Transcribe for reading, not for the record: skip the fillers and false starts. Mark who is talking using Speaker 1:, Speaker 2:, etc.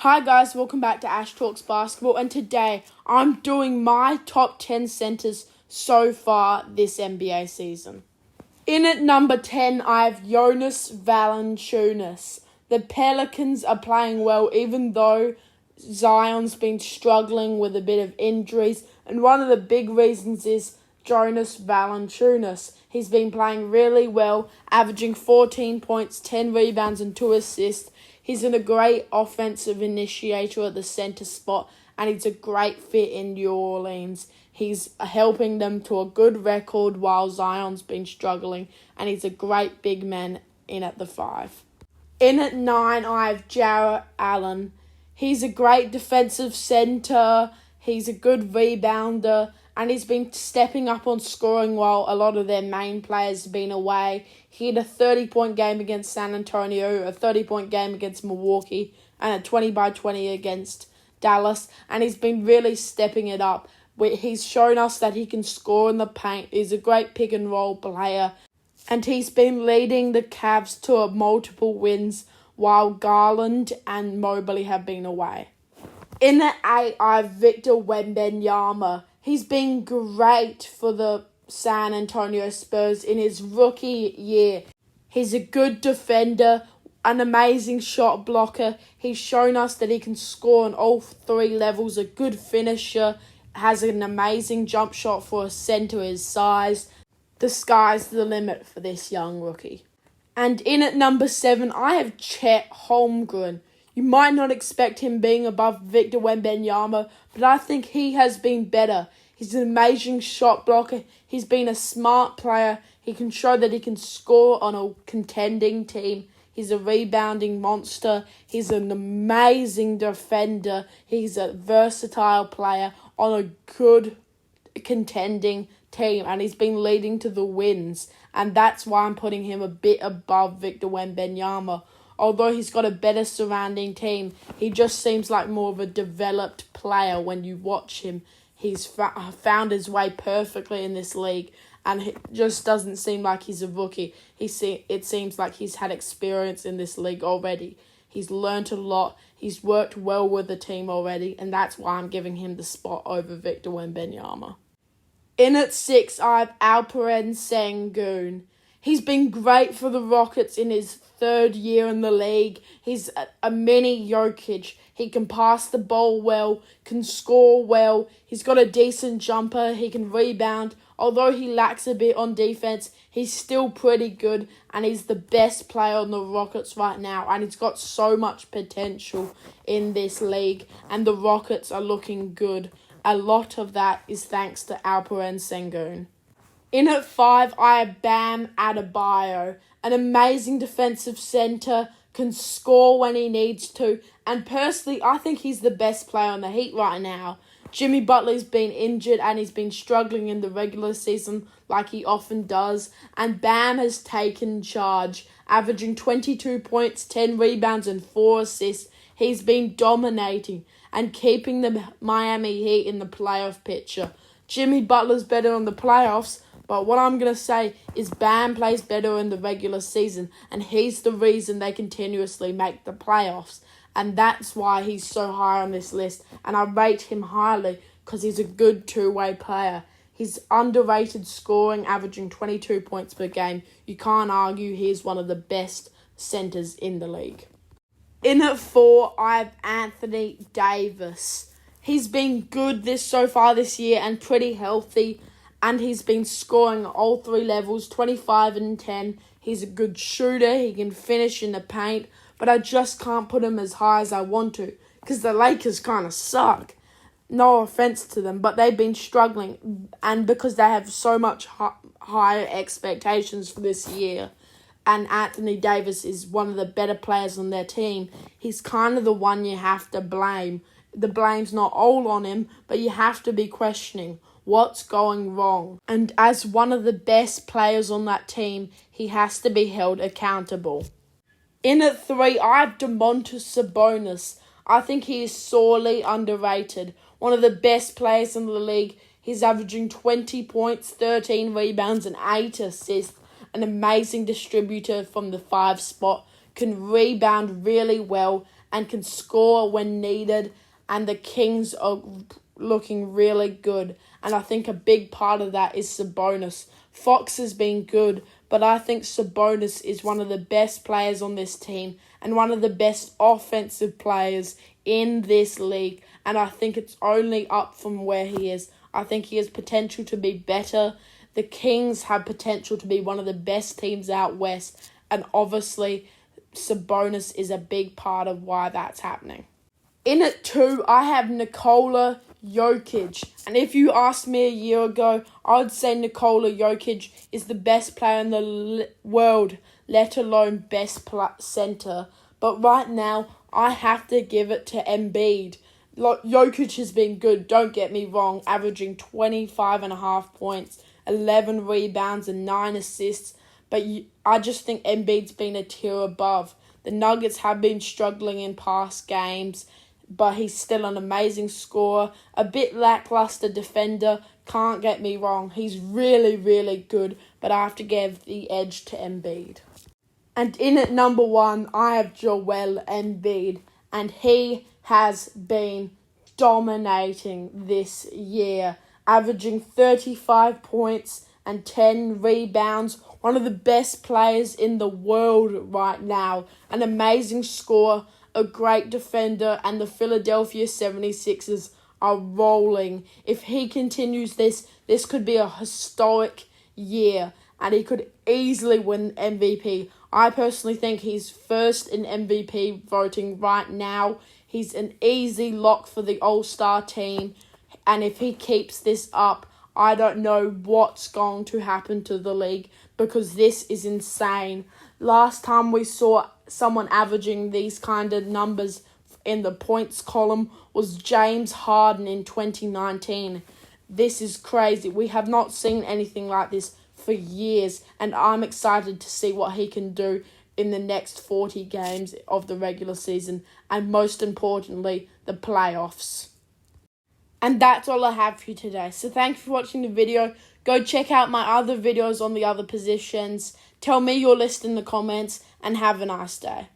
Speaker 1: Hi guys, welcome back to Ash Talks Basketball, and today I'm doing my top 10 centers so far this NBA season. In at number 10, I have Jonas Valanciunas. The Pelicans are playing well even though Zion's been struggling with a bit of injuries, and one of the big reasons is Jonas Valanciunas. He's been playing really well, averaging 14 points, 10 rebounds and 2 assists. He's a great offensive initiator at the center spot, and he's a great fit in New Orleans. He's helping them to a good record while Zion's been struggling, and he's a great big man in at the 5. In at 9, I have Jarrett Allen. He's a great defensive center, he's a good rebounder, and he's been stepping up on scoring while a lot of their main players have been away. He had a 30-point game against San Antonio, a 30-point game against Milwaukee, and a 20-by-20 against Dallas, and he's been really stepping it up. He's shown us that he can score in the paint. He's a great pick-and-roll player, and he's been leading the Cavs to multiple wins while Garland and Mobley have been away. In at 8, I have Victor Wembanyama. He's been great for the San Antonio Spurs in his rookie year. He's a good defender, an amazing shot blocker. He's shown us that he can score on all 3 levels, a good finisher, has an amazing jump shot for a center his size. The sky's the limit for this young rookie. And in at number 7, I have Chet Holmgren. You might not expect him being above Victor Wembanyama, but I think he has been better. He's an amazing shot blocker. He's been a smart player. He can show that he can score on a contending team. He's a rebounding monster. He's an amazing defender. He's a versatile player on a good contending team, and he's been leading to the wins. And that's why I'm putting him a bit above Victor Wembanyama. Although he's got a better surrounding team, he just seems like more of a developed player when you watch him. He's found his way perfectly in this league, and it just doesn't seem like he's a rookie. It seems like he's had experience in this league already. He's learnt a lot. He's worked well with the team already, and that's why I'm giving him the spot over Victor Wembanyama. In at 6, I have Alperen Sengun. He's been great for the Rockets in his 3rd year in the league. He's a mini Jokic. He can pass the ball well, can score well. He's got a decent jumper. He can rebound. Although he lacks a bit on defense, he's still pretty good, and he's the best player on the Rockets right now, and he's got so much potential in this league, and the Rockets are looking good. A lot of that is thanks to Alperen Sengun. In at 5, I have Bam Adebayo, an amazing defensive center, can score when he needs to, and personally, I think he's the best player on the Heat right now. Jimmy Butler's been injured and he's been struggling in the regular season like he often does, and Bam has taken charge, averaging 22 points, 10 rebounds and 4 assists. He's been dominating and keeping the Miami Heat in the playoff picture. Jimmy Butler's better in the playoffs, but what I'm going to say is Bam plays better in the regular season, and he's the reason they continuously make the playoffs. And that's why he's so high on this list, and I rate him highly because he's a good two-way player. He's underrated scoring, averaging 22 points per game. You can't argue he's one of the best centers in the league. In at 4, I have Anthony Davis. He's been good so far this year and pretty healthy, and he's been scoring at all 3 levels, 25 and 10. He's a good shooter. He can finish in the paint, but I just can't put him as high as I want to because the Lakers kind of suck. No offense to them, but they've been struggling, and because they have so much higher expectations for this year, and Anthony Davis is one of the better players on their team, he's kind of the one you have to blame. The blame's not all on him, but you have to be questioning what's going wrong. And as one of the best players on that team, he has to be held accountable. In at 3, I have Domantas Sabonis. I think he is sorely underrated. One of the best players in the league. He's averaging 20 points, 13 rebounds and 8 assists. An amazing distributor from the 5 spot. Can rebound really well and can score when needed. And the Kings are looking really good. And I think a big part of that is Sabonis. Fox has been good, but I think Sabonis is one of the best players on this team and one of the best offensive players in this league. And I think it's only up from where he is. I think he has potential to be better. The Kings have potential to be one of the best teams out west. And obviously, Sabonis is a big part of why that's happening. In at 2, I have Nikola Jokic. And if you asked me a year ago, I would say Nikola Jokic is the best player in the world, let alone best center. But right now, I have to give it to Embiid. Jokic has been good, don't get me wrong, averaging 25.5 points, 11 rebounds and 9 assists. But I just think Embiid's been a tier above. The Nuggets have been struggling in past games, but he's still an amazing scorer. A bit lackluster defender, can't get me wrong. He's really, really good, but I have to give the edge to Embiid. And in at number 1, I have Joel Embiid, and he has been dominating this year, averaging 35 points and 10 rebounds. One of the best players in the world right now. An amazing scorer, a great defender, and the Philadelphia 76ers are rolling. If he continues this could be a historic year, and he could easily win MVP. I personally think he's first in MVP voting right now. He's an easy lock for the All-Star team, and if he keeps this up, I don't know what's going to happen to the league, because this is insane. Last time we saw someone averaging these kind of numbers in the points column was James Harden in 2019. This is crazy. We have not seen anything like this for years, and I'm excited to see what he can do in the next 40 games of the regular season, and most importantly, the playoffs. And that's all I have for you today. So thank you for watching the video. Go check out my other videos on the other positions. Tell me your list in the comments, and have a nice day.